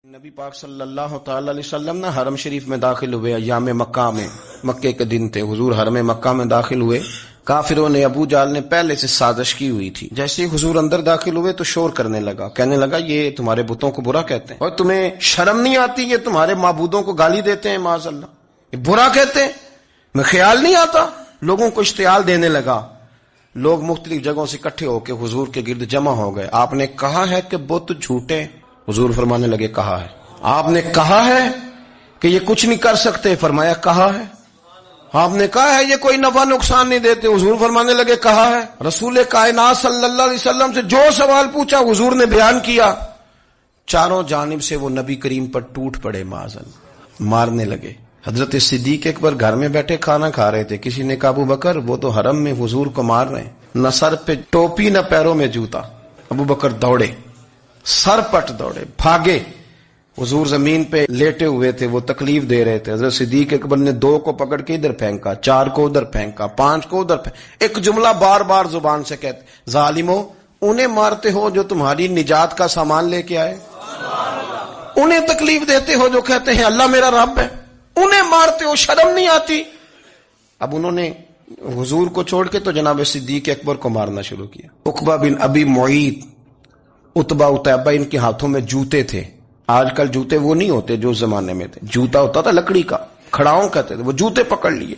نبی پاک صلی اللہ تعالی علیہ وسلم نا حرم شریف میں داخل ہوئے ایام مکہ میں، مکے کے دن تھے، حضور حرم مکہ میں داخل ہوئے۔ کافروں نے، ابو جہل نے پہلے سے سازش کی ہوئی تھی۔ جیسے ہی حضور اندر داخل ہوئے تو شور کرنے لگا، کہنے لگا یہ تمہارے بتوں کو برا کہتے ہیں، اور تمہیں شرم نہیں آتی؟ یہ تمہارے معبودوں کو گالی دیتے ہیں، معاذ اللہ، یہ برا کہتے ہیں، میں خیال نہیں آتا۔ لوگوں کو اشتعال دینے لگا، لوگ مختلف جگہوں سے اکٹھے ہو کے حضور کے گرد جمع ہو گئے۔ آپ نے کہا ہے کہ بت جھوٹے؟ حضور فرمانے لگے کہا ہے۔ آپ نے کہا ہے کہ یہ کچھ نہیں کر سکتے؟ فرمایا کہا ہے۔ آپ نے کہا ہے یہ کوئی نفع نقصان نہیں دیتے؟ حضور فرمانے لگے کہا ہے۔ رسول کائنات صلی اللہ علیہ وسلم سے جو سوال پوچھا حضور نے بیان کیا۔ چاروں جانب سے وہ نبی کریم پر ٹوٹ پڑے، معاذ اللہ، مارنے لگے۔ حضرت صدیق اکبر گھر میں بیٹھے کھانا کھا رہے تھے، کسی نے کہا ابو بکر وہ تو حرم میں حضور کو مار رہے ہیں، نہ سر پہ ٹوپی نہ پیروں میں جوتا۔ ابو بکر دوڑے، سر پٹ دوڑے، بھاگے۔ حضور زمین پہ لیٹے ہوئے تھے، وہ تکلیف دے رہے تھے۔ حضرت صدیق اکبر نے 2 کو پکڑ کے ادھر پھینکا، 4 کو ادھر پھینکا، 5 کو ادھر پھینکا۔ ایک جملہ بار بار زبان سے کہتے، ظالمو انہیں مارتے ہو جو تمہاری نجات کا سامان لے کے آئے، انہیں تکلیف دیتے ہو جو کہتے ہیں اللہ میرا رب ہے، انہیں مارتے ہو، شرم نہیں آتی؟ اب انہوں نے حضور کو چھوڑ کے تو جناب صدیق اکبر کو مارنا شروع کیا۔ عقبہ بن ابی معیط، عتبہ اتیبہ، ان کے ہاتھوں میں جوتے تھے۔ آج کل جوتے وہ نہیں ہوتے جو اس زمانے میں تھے، جوتا ہوتا تھا لکڑی کا، کھڑاؤں کہتے تھے، وہ جوتے پکڑ لیے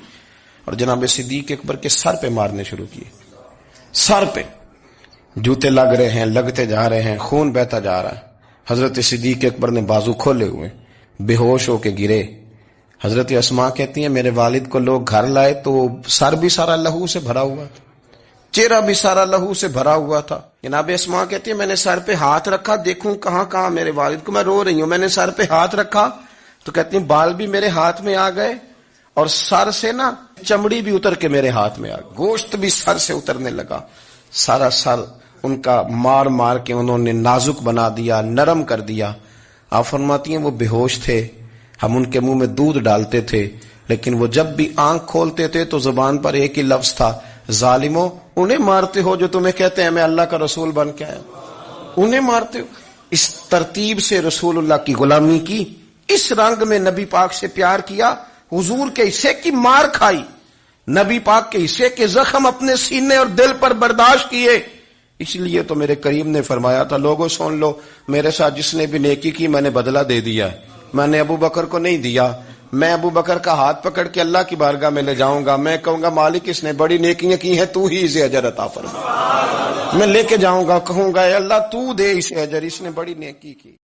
اور جناب صدیق اکبر کے سر پہ مارنے شروع کیے۔ سر پہ جوتے لگ رہے ہیں، لگتے جا رہے ہیں، خون بہتا جا رہا ہے۔ حضرت صدیق اکبر نے بازو کھولے ہوئے، بے ہوش ہو کے گرے۔ حضرت اسماء کہتی ہیں میرے والد کو لوگ گھر لائے تو سر بھی سارا لہو سے بھرا ہوا تھا، چہرہ بھی سارا لہو سے بھرا ہوا تھا۔ جناب اسماء کہتی ہیں میں نے سر پہ ہاتھ رکھا، دیکھوں کہاں کہاں میرے والد کو، میں رو رہی ہوں، میں نے سر پہ ہاتھ رکھا تو کہتی ہیں بال بھی میرے ہاتھ میں آ گئے اور سر سے نا چمڑی بھی اتر کے میرے ہاتھ میں آ گئی، گوشت بھی سر سے اترنے لگا۔ سارا سر ان کا مار مار کے انہوں نے نازک بنا دیا، نرم کر دیا۔ آپ فرماتی ہیں وہ بے ہوش تھے، ہم ان کے منہ میں دودھ ڈالتے تھے، لیکن وہ جب بھی آنکھ کھولتے تھے تو زبان پر ایک ہی لفظ تھا، ظالموں انہیں مارتے ہو جو تمہیں کہتے ہیں میں اللہ کا رسول بن کے آیا، انہیں مارتے ہو۔ اس ترتیب سے رسول اللہ کی غلامی کی، اس رنگ میں نبی پاک سے پیار کیا، حضور کے حصے کی مار کھائی، نبی پاک کے حصے کے زخم اپنے سینے اور دل پر برداشت کیے۔ اس لیے تو میرے کریم نے فرمایا تھا لوگوں سن لو، میرے ساتھ جس نے بھی نیکی کی میں نے بدلہ دے دیا ہے، میں نے ابو بکر کو نہیں دیا، میں ابو بکر کا ہاتھ پکڑ کے اللہ کی بارگاہ میں لے جاؤں گا، میں کہوں گا مالک اس نے بڑی نیکیاں کی ہیں، تو ہی اسے اجر عطا فرما، میں لے کے جاؤں گا، کہوں گا اے اللہ تو دے اسے اجر، اس نے بڑی نیکی کی۔